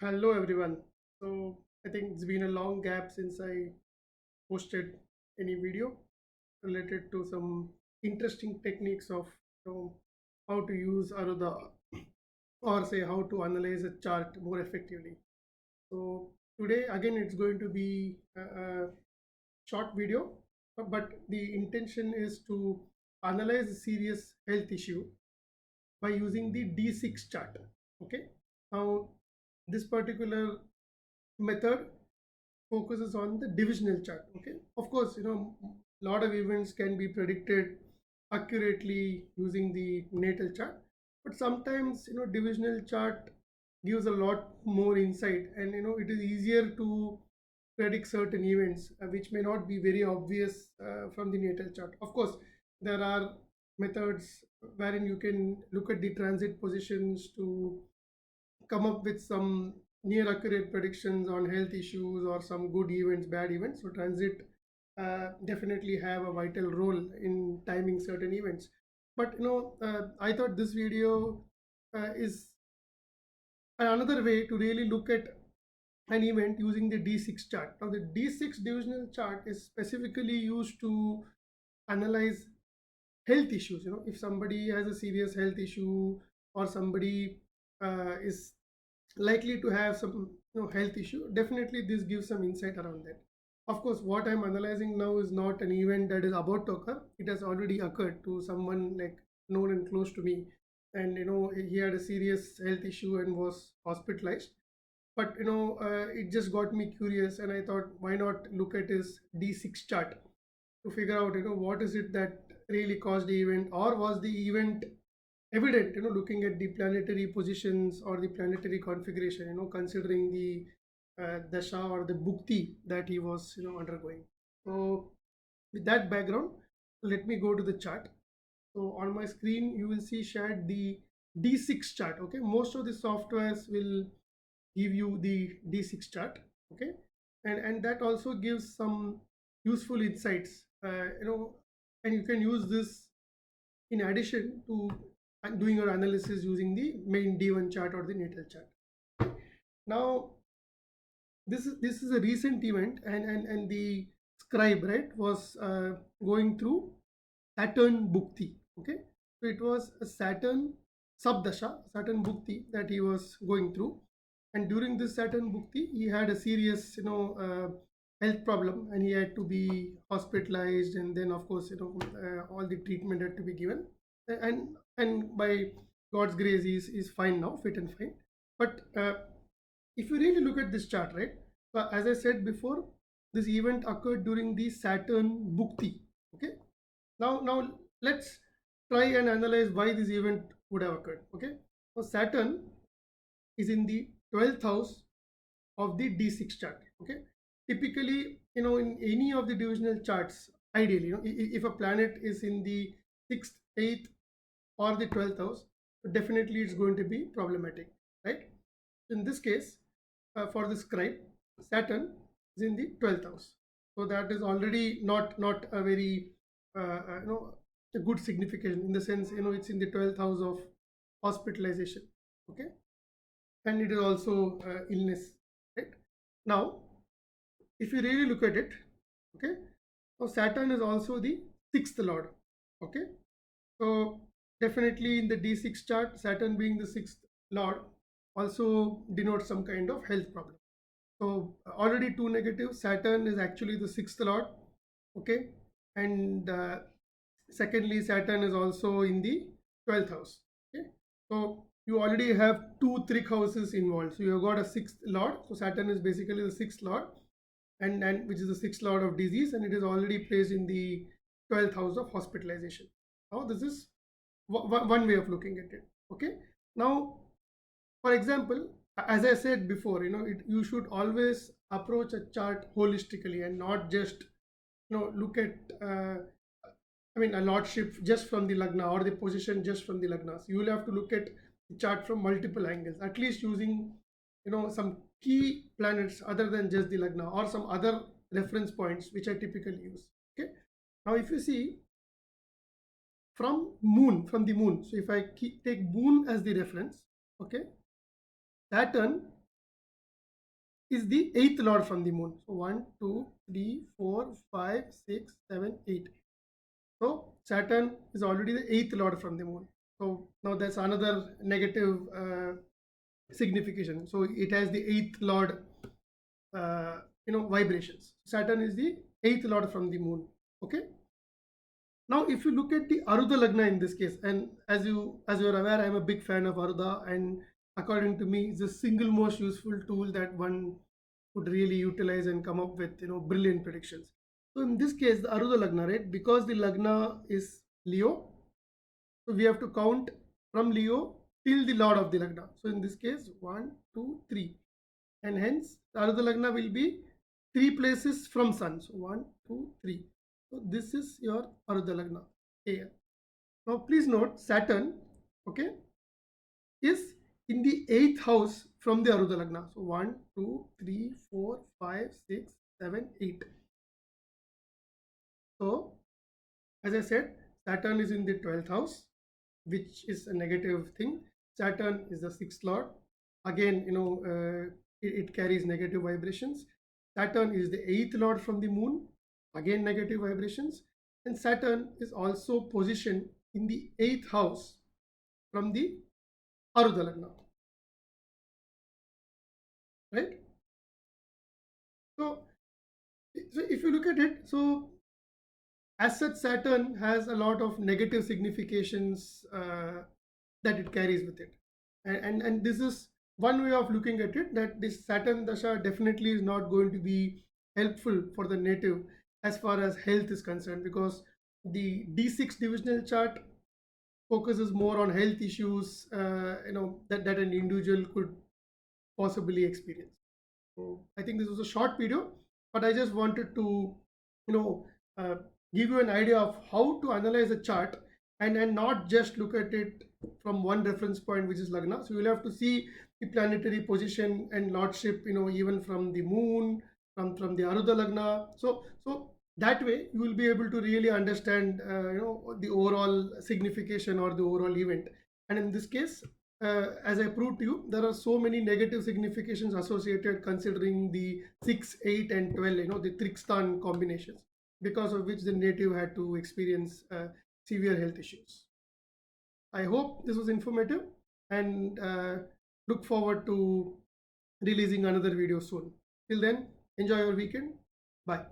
Hello everyone. I think it's been a long gap since I posted any video related to some interesting techniques of how to use Aruda or say how to analyze a chart more effectively. So today again it's going to be a short video, but the intention is to analyze a serious health issue by using the D6 chart. Okay. Now this particular method focuses on the divisional chart. Okay, of course, a lot of events can be predicted accurately using the natal chart, but sometimes divisional chart gives a lot more insight, and it is easier to predict certain events which may not be very obvious from the natal chart. Of course, there are methods wherein you can look at the transit positions to come up with some near accurate predictions on health issues or some good events, bad events. So transit definitely have a vital role in timing certain events. But I thought this video is another way to really look at an event using the D6 chart. Now the D6 divisional chart is specifically used to analyze health issues. If somebody has a serious health issue or somebody is likely to have some health issue, definitely this gives some insight around that. Of course, what I'm analyzing now is not an event that is about to occur. It has already occurred to someone like known and close to me, and he had a serious health issue and was hospitalized. But it just got me curious, and I thought, why not look at his D6 chart to figure out what is it that really caused the event, or was the event evident, looking at the planetary positions or the planetary configuration, considering the dasha or the bhukti that he was undergoing. So with that background, let me go to the chart. So on my screen you will see shared the D6 chart. Okay, most of the softwares will give you the D6 chart. Okay, and that also gives some useful insights, and you can use this in addition to doing your analysis using the main D1 chart or the natal chart. Now this is a recent event, and the scribe, right, was going through Saturn Bhukti. Okay, so it was a Saturn Sabdasha, Saturn Bhukti that he was going through, and during this Saturn Bhukti, he had a serious, health problem, and he had to be hospitalized, and then of course, all the treatment had to be given, and by God's grace, he's fine now, fit and fine. But if you really look at this chart, right? So as I said before, this event occurred during the Saturn Bhukti. Okay, now let's try and analyze why this event would have occurred. Okay, so Saturn is in the 12th house of the D6 chart. Okay, typically, in any of the divisional charts, ideally, if a planet is in the 6th, 8th, or the 12th house, definitely it's going to be problematic, right? In this case, for the scribe, Saturn is in the 12th house, so that is already not a very a good signification, in the sense it's in the 12th house of hospitalization. Okay, and it is also illness, right? Now if you really look at it, okay, so Saturn is also the sixth lord. Okay, so definitely in the D6 chart, Saturn being the sixth lord also denotes some kind of health problem. So already two negatives. Saturn is actually the sixth lord. Okay, and secondly, Saturn is also in the 12th house. Okay, so you already have two trick houses involved. So you have got a sixth lord. So Saturn is basically the sixth lord, and which is the sixth lord of disease, and it is already placed in the 12th house of hospitalization. Now this is one way of looking at it. Okay, now for example, as I said before, you should always approach a chart holistically and not just look at I mean a lordship just from the lagna, or the position just from the lagnas. You will have to look at the chart from multiple angles, at least using some key planets other than just the lagna, or some other reference points which I typically use. Okay, now if you see from the moon, so if I take moon as the reference, okay, Saturn is the eighth lord from the moon. So 1, 2, 3, 4, 5, 6, 7, 8. So Saturn is already the eighth lord from the moon. So now that's another negative signification. So it has the eighth lord, vibrations. Saturn is the eighth lord from the moon. Okay. Now, if you look at the Arudha Lagna in this case, and as you are aware, I'm a big fan of Arudha, and according to me, it's the single most useful tool that one could really utilize and come up with brilliant predictions. So in this case, the Arudha Lagna, right? Because the Lagna is Leo, so we have to count from Leo till the Lord of the Lagna. So in this case, 1, 2, 3, and hence the Arudha Lagna will be 3 places from Sun. So 1, 2, 3. So this is your Arudha Lagna. Okay. Now please note Saturn, okay, is in the 8th house from the Arudha Lagna. So 1, 2, 3, 4, 5, 6, 7, 8. So as I said, Saturn is in the 12th house, which is a negative thing. Saturn is the 6th lord. Again, it carries negative vibrations. Saturn is the 8th lord from the moon, again negative vibrations. And Saturn is also positioned in the 8th house from the Arudha Lagna, right? So if you look at it, so as such, Saturn has a lot of negative significations that it carries with it, and this is one way of looking at it, that this Saturn dasha definitely is not going to be helpful for the native as far as health is concerned, because the D6 divisional chart focuses more on health issues, that an individual could possibly experience. So I think this was a short video, but I just wanted to, you know, uh, give you an idea of how to analyze a chart, and not just look at it from one reference point, which is Lagna. So you'll have to see the planetary position and lordship, even from the moon, from the Arudha Lagna. So that way you will be able to really understand, the overall signification or the overall event. And in this case, as I proved to you, there are so many negative significations associated, considering the 6, 8, and 12, the Trikstan combinations, because of which the native had to experience severe health issues. I hope this was informative, and look forward to releasing another video soon. Till then, enjoy your weekend. Bye.